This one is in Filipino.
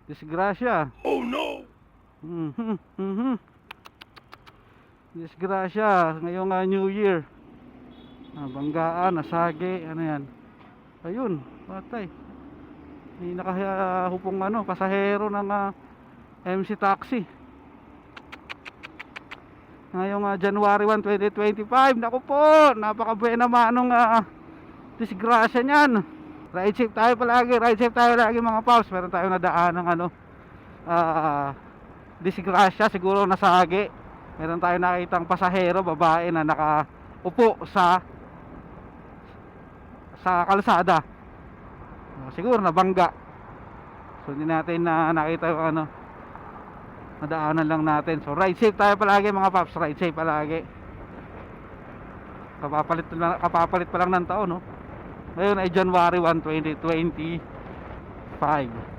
Disgrasya. Oh no! Disgrasya. Ngayong New Year. Banggaan, nasagi, ano yan. Ayun, patay. May nakahupong pasahero ng MC Taxi. Ngayong January 1, 2025. Naku po, napakabuena manong disgrasya niyan. Ride safe tayo palagi, mga paps. Meron tayong nadaan ng disgrasya, siguro nasagi. Meron tayong nakitang pasahero, babae na nakaupo sa kalsada. Siguro nabangga. So hindi natin nakita yung nadaanan lang natin. So ride safe tayo palagi mga paps, ride safe palagi. Kapapalit pa lang ng taon, no? Ngayon ay January 1, 2025.